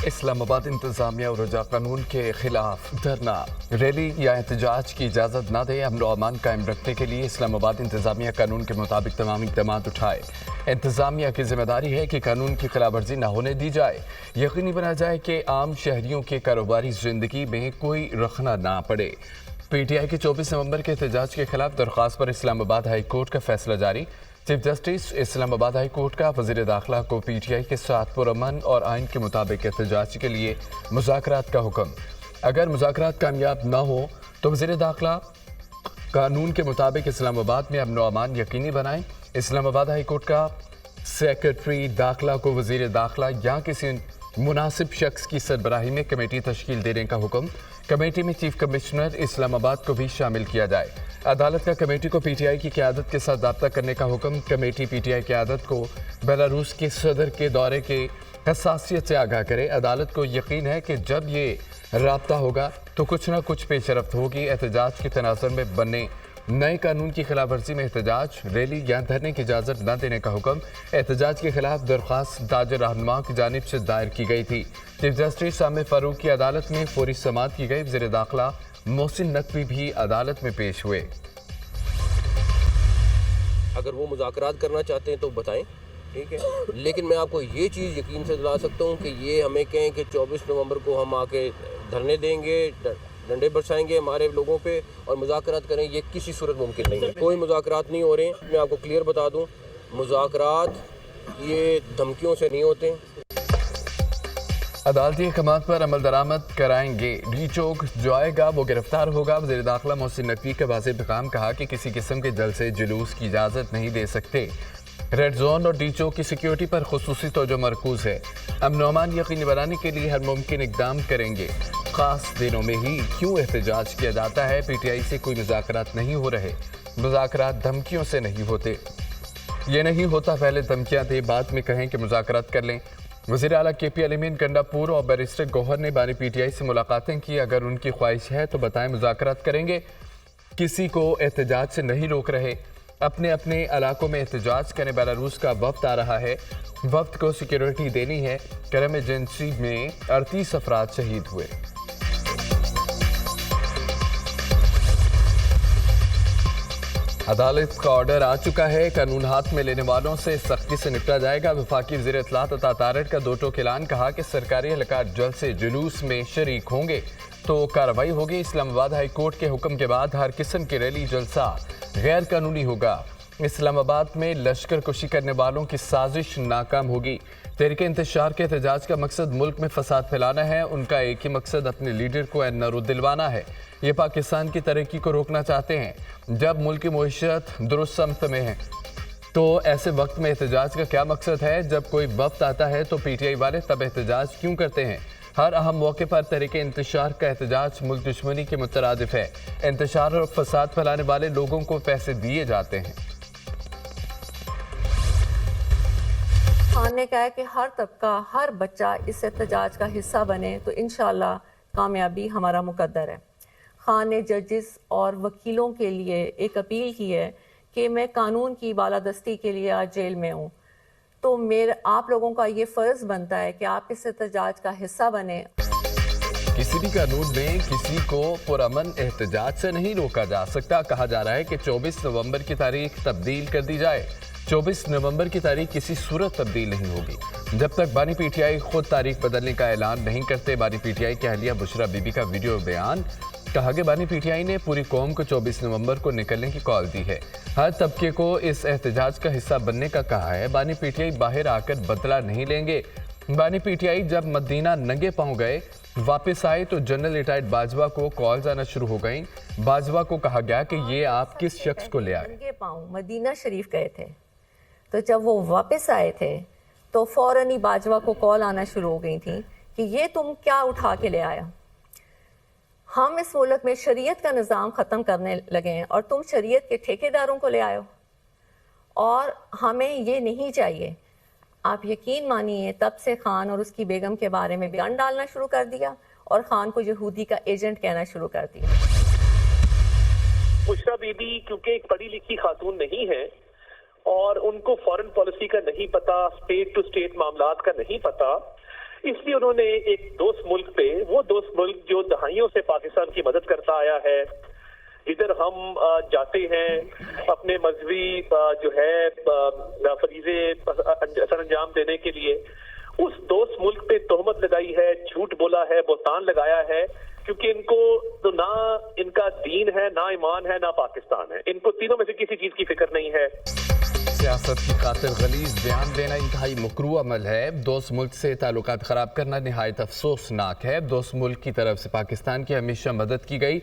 इस्लामाबाद इंतजामिया और रजा कानून के खिलाफ धरना, रैली या एहतजाज की इजाज़त न दे, अमन और अमान कायम रखने के लिए इस्लामाबाद इंतजामिया कानून के मुताबिक तमाम इक़दाम उठाए। इंतजामिया की जिम्मेदारी है कि कानून की खिलाफ वर्जी न होने दी जाए, यकीनी बना जाए कि आम शहरियों के कारोबारी जिंदगी में कोई रखना ना पड़े। PTI के 24 नवंबर के एहतजाज के खिलाफ दरख्वास्त पर इस्लामाबाद हाई कोर्ट का फैसला जारी। Chief justice Islamabad high court का वज़ीर दाखिला को PTI के साथ पुरअमन और आइन के मुताबिक एहतजाज के लिए मुज़ाकरात का हुक्म। अगर मुज़ाकरात कामयाब न हो तो वज़ीर दाखिला कानून के मुताबिक इस्लामाबाद में अमन और अमान यकीनी बनाएं। इस्लामाबाद हाई कोर्ट का सेक्रेटरी दाखिला को वज़ीर दाखिला या किसी मुनासिब शख्स की सरबराही में कमेटी तश्कील देने का हुक्म। कमेटी में चीफ कमिश्नर इस्लामाबाद को भी शामिल किया जाए। अदालत का कमेटी को PTI की क़यादत के साथ रब्ता करने का हुक्म। कमेटी PTI क़यादत को बेलारूस के सदर के दौरे के हसासियत से आगाह करे। अदालत को यकीन है कि जब ये रब्ता होगा तो कुछ ना कुछ पेशरफ्त होगी। एहतजाज के तनाज़ुर में बनने नए कानून की खिलाफ वर्जी में एहतजाज, रैली या धरने की इजाज़त न देने का हुक्म। एहतजाज के खिलाफ दरख्वास्त ताज रहनुमा की जानिब से दायर की गई थी। चीफ जस्टिस सामे फारूक की अदालत में फौरी समाअत की गई। वज़ीर दाखिला मोहसिन नकवी भी अदालत में पेश हुए। अगर वो मुज़ाकरात करना चाहते हैं तो बताएं, ठीक है, लेकिन मैं आपको ये चीज़ यकीन से दिला सकता हूँ कि ये हमें कहें कि 24 नवंबर को हम आके धरने देंगे, डंडे बरसाएंगे हमारे लोगों पे और मुज़ाकरात करें, ये किसी सूरत मुमकिन नहीं है। कोई मुज़ाकरात नहीं हो रहे हैं। मैं आपको क्लियर बता दूँ, मुज़ाकरात ये धमकियों से नहीं होते। अदालती अहकाम पर अमल दरामद कराएंगे, डी चौक जो आएगा वो गिरफ्तार होगा। वज़ीर दाखिला मोहसिन नकवी का वाज़ेह पैगाम, कहा कि किसी किस्म के जलसे जुलूस की इजाज़त नहीं दे सकते। रेड जोन और डी चौक की सिक्योरिटी पर खुसूसी तवज्जो मरकूज़ है। अमन और अमान यकीनी बनाने के लिए हर मुमकिन इक़दाम करेंगे। ख़ास दिनों में ही क्यों एहतजाज किया जाता है? PTI से कोई मुज़ाकरात नहीं हो रहे। मुज़ाकरात धमकियों से नहीं होते। ये नहीं होता पहले धमकियाँ दे बाद में कहें कि मुज़ाकरात कर लें। वज़ीर आला KP अलीमीन गंडापुर और बैरिस्टर गौहर ने बानी PTI से मुलाकातें की। अगर उनकी ख्वाहिश है तो बताएं, मुज़ाकरात करेंगे। किसी को एहतजाज से नहीं रोक रहे। अपने अपने इलाकों में एहतजाज करें। बेलारूस का वफ्द आ रहा है, वफ्द को सिक्योरिटी देनी है। करम एजेंसी में 38 अफराद शहीद हुए। अदालत का ऑर्डर आ चुका है, कानून हाथ में लेने वालों से सख्ती से निपटा जाएगा। वफाकी वज़ीर इत्तलात अता तारड़ का दो टोक ऐलान, कहा कि सरकारी एहलकार जल्द से जुलूस में शरीक होंगे तो कार्रवाई होगी। इस्लामाबाद हाई कोर्ट के हुक्म के बाद हर किस्म की रैली जलसा गैर कानूनी होगा। इस्लामाबाद में लश्कर कुशी करने वालों की साजिश नाकाम होगी। तहरीके इंतशार के एहतजाज का मकसद मुल्क में फसाद फैलाना है। उनका एक ही मकसद अपने लीडर को नरो दिलवाना है। ये पाकिस्तान की तरक्की को रोकना चाहते हैं। जब मुल्क की मईशत दुरुस्त समत में है तो ऐसे वक्त में एहतजाज का क्या मकसद है? जब कोई वक्त आता है तो PTI वाले तब एहतजाज क्यों करते हैं? हर अहम मौके पर तहरीके इंतशार का एहतजाज मुल्क दुश्मनी के मुतरादिफ है। इंतशार और फसाद फैलाने वाले लोगों को पैसे दिए जाते हैं। खान ने कहा है कि हर तबका, हर बच्चा इस एहतजाज का हिस्सा बने तो इंशाअल्लाह कामयाबी हमारा मुकद्दर है। खान ने जजेस और वकीलों के लिए एक अपील की है कि मैं कानून की बालादस्ती के लिए आज जेल में हूँ, तो आप लोगों का ये फ़र्ज़ बनता है कि आप इस एहतजाज का हिस्सा बने। किसी भी कानून में किसी को पुरअमन एहतजाज से नहीं रोका जा सकता। कहा जा रहा है कि 24 नवंबर की तारीख तब्दील कर दी जाए। 24 नवंबर की तारीख किसी सूरत तब्दील नहीं होगी जब तक बानी PTI खुद तारीख बदलने का ऐलान नहीं करते। बानी PTI की अहलिया बुशरा बीबी का वीडियो बयान, कहा कि बानी PTI ने पूरी कौम को 24 नवंबर को निकलने की कॉल दी है। हर तबके को इस एहतजाज का हिस्सा बनने का कहा है। बानी PTI बाहर आकर बदला नहीं लेंगे। बानी PTI जब मदीना नंगे पांव गए वापस आए तो जनरल रिटायर्ड बाजवा को कॉल्स आना शुरू हो गई। बाजवा को कहा गया कि ये आप किस शख्स को ले आए? नंगे पांव मदीना शरीफ गए थे, तो जब वो वापस आए थे तो फौरन ही बाजवा को कॉल आना शुरू हो गई थी कि ये तुम क्या उठा के ले आया? हम इस मुल्क में शरीयत का निज़ाम ख़त्म करने लगे हैं और तुम शरीयत के ठेकेदारों को ले आए हो, और हमें ये नहीं चाहिए। आप यकीन मानिए तब से खान और उसकी बेगम के बारे में बयान डालना शुरू कर दिया और खान को यहूदी का एजेंट कहना शुरू कर दिया। बुशरा बीबी क्योंकि एक पढ़ी लिखी खातून नहीं है और उनको फॉरेन पॉलिसी का नहीं पता, स्टेट टू स्टेट मामलात का नहीं पता, इसलिए उन्होंने एक दोस्त मुल्क पे, वो दोस्त मुल्क जो दहाइयों से पाकिस्तान की मदद करता आया है, इधर हम जाते हैं अपने मजहबी जो है फरीजे सर अंजाम देने के लिए, उस दोस्त मुल्क पे तोहमत लगाई है, झूठ बोला है, बोतान लगाया है, क्योंकि इनको तो ना इनका दीन है, ना ईमान है, ना पाकिस्तान है, इनको तीनों में से किसी चीज की फिक्र नहीं है। सियासत की खातिर गलीज बयान देना इंतहाई मकरूह अमल है। दोस्त मुल्क से ताल्लुकात ख़राब करना नहायत अफसोसनाक है। दोस्त मुल्क की तरफ से पाकिस्तान की हमेशा मदद की गई,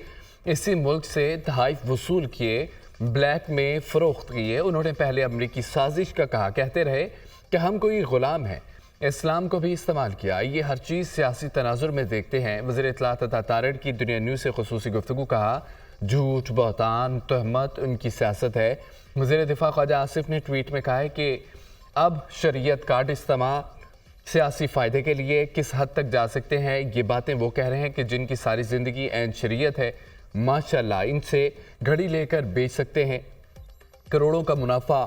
इसी मुल्क से तहाइफ वसूल किए, ब्लैक में फ़रोख्त किए। उन्होंने पहले अमरीकी साजिश का कहा, कहते रहे कि हम कोई ग़ुलाम हैं, इस्लाम को भी इस्तेमाल किया। ये हर चीज़ सियासी तनाजुर में देखते हैं। वज़ीर इत्तलात अता तारड़ की दुनिया न्यूज़ से खुसूसी गुफ्तगू कहा, झूठ, बहतान, तहमत उनकी सियासत है। वज़ीर दिफा ख्वाजा आसिफ ने ट्वीट में कहा है कि अब शरीयत कार्ड इस्तेमाल सियासी फ़ायदे के लिए किस हद तक जा सकते हैं, ये बातें वो कह रहे हैं कि जिनकी सारी ज़िंदगी ऐन शरीयत है, माशाल्लाह इनसे घड़ी लेकर बेच सकते हैं, करोड़ों का मुनाफा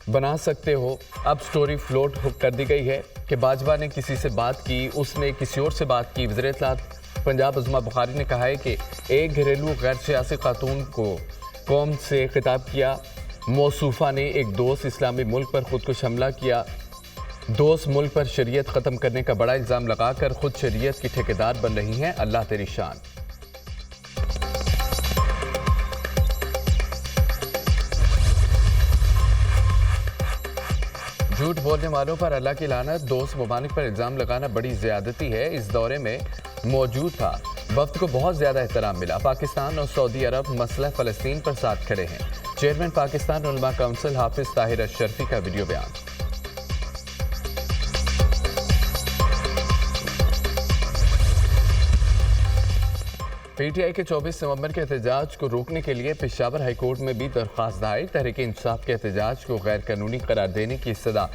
बना सकते हो। अब स्टोरी फ्लोट कर दी गई है कि बाजवा ने किसी से बात की, उसने किसी और से बात की। वज़ीर इत्तलात पंजाब अज़मा बुखारी ने कहा है कि एक घरेलू गैर सियासी खातून को कौम से खिताब किया। मौसूफ़ा ने एक दोस्त इस्लामी मुल्क पर खुदकुश हमला किया। दोस्त मुल्क पर शरीयत ख़त्म करने का बड़ा इल्ज़ाम लगाकर खुद शरीयत की ठेकेदार बन रही हैं। अल्लाह तेरी शान। झूठ बोलने वालों पर अल्लाह की लानत। दोस्त ममालिक पर इल्ज़ाम लगाना बड़ी ज़्यादती है। इस दौरे में मौजूद था, वक्त को बहुत ज़्यादा एहतराम मिला। पाकिस्तान और सऊदी अरब मसला फ़लस्तीन पर साथ खड़े हैं। चेयरमैन पाकिस्तान उलमा काउंसिल हाफिज़ ताहिर अशरफी का वीडियो बयान। पीटीआई के 24 नवंबर के एहतजाज को रोकने के लिए पेशावर हाईकोर्ट में भी दरख्वास्त दायर। तहरीक इंसाफ के एहतजाज को गैर कानूनी करार देने की सदा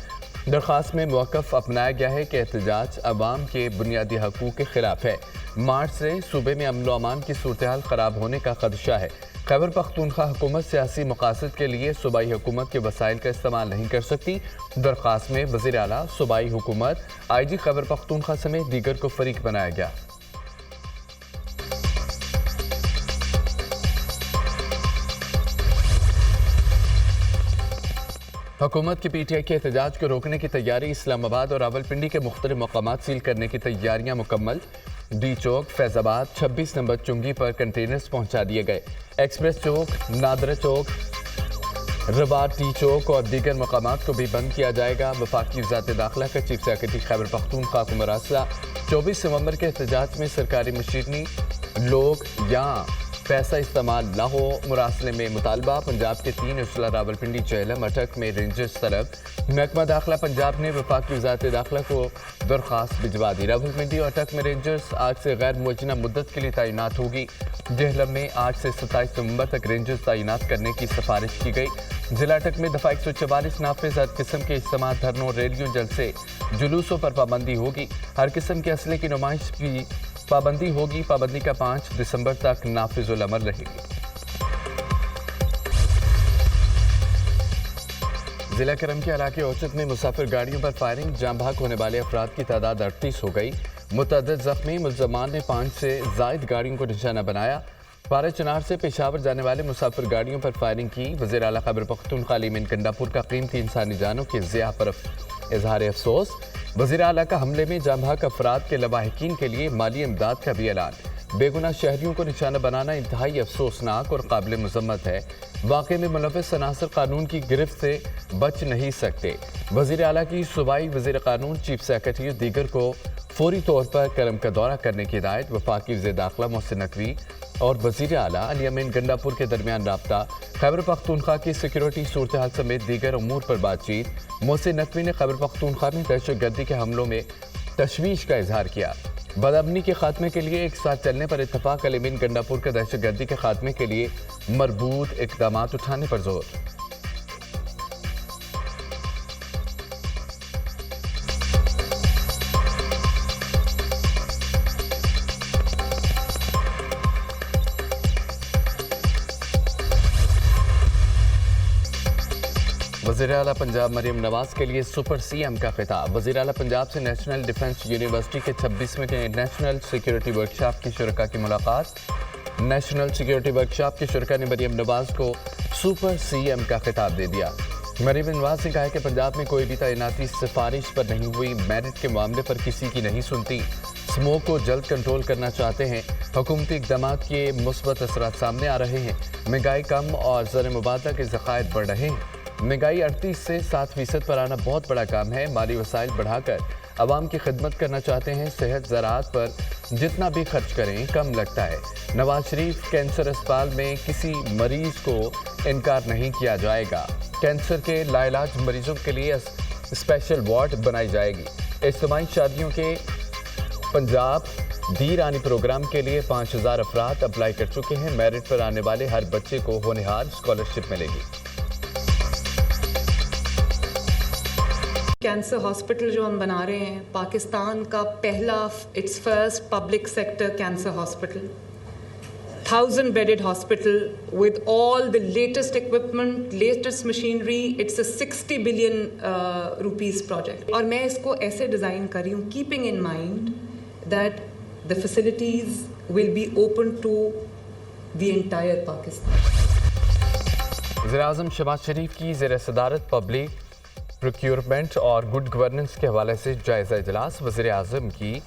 दरख्वास्त में मौक़िफ़ अपनाया गया है कि एहतजाज अवाम के बुनियादी हकूक़ के खिलाफ है। मार्च से सूबे में अमन व अमान की सूरत हाल ख़राब होने का खदशा है। खैबर पख्तूनख्वा हुकूमत सियासी मकासद के लिए सूबाई हुकूमत के वसाइल का इस्तेमाल नहीं कर सकती। दरख्वास्त में वज़ीर आला, सूबाई हुकूमत, IG खैबर पख्तूनख्वा समेत दीगर को फरीक बनाया गया। हुकूमत की PTI के एहतजाज को रोकने की तैयारी। इस्लामाबाद और रावलपिंडी के मुख्तलिफ मकामात सील करने की तैयारियां मुकम्मल। डी चौक, फैज़ाबाद, 26 नंबर चुंगी पर कंटेनर्स पहुंचा दिए गए। एक्सप्रेस चौक, नादरा चौक, रबात टी चौक और दीगर मकामात को भी बंद किया जाएगा। वफाकी वज़ारत दाखिला का चीफ सेक्रेटरी खैबर पख्तूनख्वा को मरासला। 24 नवंबर के एहतजाज में सरकारी मशीनरी, लोग या पैसा इस्तेमाल न हो। मुरासले में मुतालबा। पंजाब के 3 अजला रावलपिंडी, झेलम, अटक में रेंजर्स तलब। महकमा दाखिला पंजाब ने वफाकी वज़ारत दाखिला को दरख्वास्त भिजवा दी। रावलपिंडी और अटक में रेंजर्स आज से गैर मुअज्जला मुद्दत के लिए तैनात होगी। झेलम में आज से 27 नवंबर तक रेंजर्स तैनात करने की सिफारिश की गई। जिला अटक में दफ़ा 144 नाफिज हर किस्म के इज्तिमा, धरनों, रैलियों, जलसे, जुलूसों पर पाबंदी होगी। हर किस्म के असले की नुमाइश भी पाबंदी होगी। पाबंदी का 5 दिसंबर तक नाफिजुल अमल रहेगी। जिला करम के इलाके औचत में मुसाफिर गाड़ियों पर फायरिंग। जाम भाग होने वाले अफराद की तादाद 38 हो गई। मुतअद्दिद ज़ख्मी। मुल्ज़मान ने 5 से ज़ायद गाड़ियों को निशाना बनाया। पारा चनार से पेशावर जाने वाले मुसाफिर गाड़ियों पर फायरिंग की। वज़ीर आला खैबर पख्तूनख्वा अलीमीन गंडापुर का कीमती इंसानी जानों की ज़िया पर इजहार अफसोस। वज़ीर आला का हमले में जाम भाग अफराद के लवाहिकीन के लिए माली इमदाद का भी ऐलान। बेगुनाह शहरियों को निशाना बनाना इंतहाई अफसोसनाक और काबिल मज़म्मत है। वाक़े में मुलव्वस अनासर कानून की गिरफ्त से बच नहीं सकते। वज़ीर आला की सूबाई वज़ीर कानून, चीफ सेक्रेटरी और दीगर को फौरी तौर पर करम का दौरा करने की हिदायत। वफाकी वज़ीर दाखिला मोहसिन नकवी और वज़ीर आला अलीमीन गंडापुर के दरमियान राब्ता। खैबर पख्तूनख्वा की सिक्योरिटी सूरत हाल समेत दीगर अमूर पर बातचीत। मोहसिन नकवी ने खैबर पख्तूनख्वा में दहशतगर्दी के हमलों में तशवीश का इजहार किया। बदअमनी के खात्मे के लिए एक साथ चलने पर इत्तफाक। अलीमीन गंडापुर का दहशतगर्दी के खात्मे के लिए मरबूत इक़दाम उठाने पर जोर। वज़ीर आला पंजाब मरीम नवाज के लिए सुपर सीएम का खिताब। वज़ीर आला पंजाब से नेशनल डिफेंस यूनिवर्सिटी के 26वें के नेशनल सिक्योरिटी वर्कशॉप की शुरका की मुलाकात। नेशनल सिक्योरिटी वर्कशॉप की शुरका ने मरीम नवाज को सुपर सीएम का खिताब दे दिया। मरीम नवाज ने कहा कि पंजाब में कोई भी तैनाती सिफारिश पर नहीं हुई, मेरिट के मामले पर किसी की नहीं सुनती, स्मोक को जल्द कंट्रोल करना चाहते हैं। हुकूमती इक़दाम के मुस्बत असरात सामने आ रहे हैं। महंगाई कम और ज़र मुबादला के ज़खायर बढ़ रहे हैं। महंगाई 38 से 7% पर आना बहुत बड़ा काम है। माली वसाइल बढ़ाकर आवाम की खिदमत करना चाहते हैं। सेहत ज़राअत पर जितना भी खर्च करें कम लगता है। नवाज शरीफ कैंसर अस्पताल में किसी मरीज को इनकार नहीं किया जाएगा। कैंसर के लाइलाज मरीजों के लिए स्पेशल वार्ड बनाई जाएगी। इज्तिमाई शादियों के पंजाब दी रानी प्रोग्राम के लिए 5000 अफराद अप्लाई कर चुके हैं। मेरिट पर आने वाले हर बच्चे को होनहार स्कॉलरशिप मिलेगी। कैंसर हॉस्पिटल जो हम बना रहे हैं, पाकिस्तान का पहला, it's first public sector cancer hospital, 1000 bedded hospital with all the latest equipment, latest machinery. It's a 60 billion rupees project. और मैं इसको ऐसे डिज़ाइन कर रही हूँ, keeping in mind that the facilities will be open to the entire Pakistan. वज़ीर-ए-आज़म शहबाज शरीफ की ज़ेर सदारत पब्लिक प्रोक्योरमेंट और गुड गवर्नेंस के हवाले से जायज़ा इजलास। वज़ीर-ए-आज़म की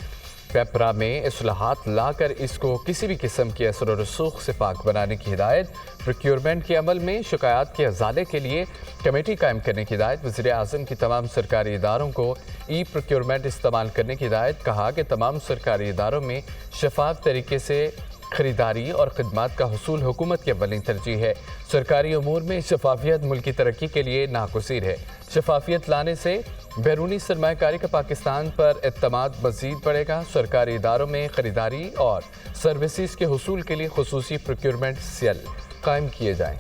पेपरा में इस्लाहात लाकर इसको किसी भी किस्म के असर और रसूख से पाक बनाने की हिदायत। प्रोक्योरमेंट के अमल में शिकायत के अजाले के लिए कमेटी कायम करने की हिदायत। वज़ीर-ए-आज़म की तमाम सरकारी इदारों को ई प्रोक्योरमेंट इस्तेमाल करने की हिदायत। कहा कि तमाम सरकारी इदारों में शफाफ तरीके से खरीदारी और खिदमात का हुसूल हुकूमत की अव्वलीन तरजीह है। सरकारी अमूर में शफाफियत मुल्क की तरक्की के लिए नाकुसीर है। शफाफियत लाने से बैरूनी सरमायाकारी का पाकिस्तान पर एतमाद मज़ीद बढ़ेगा। सरकारी इदारों में खरीदारी और सर्विसेज के हुसूल के लिए खुसूसी प्रोक्योरमेंट सेल कायम किए जाएँ।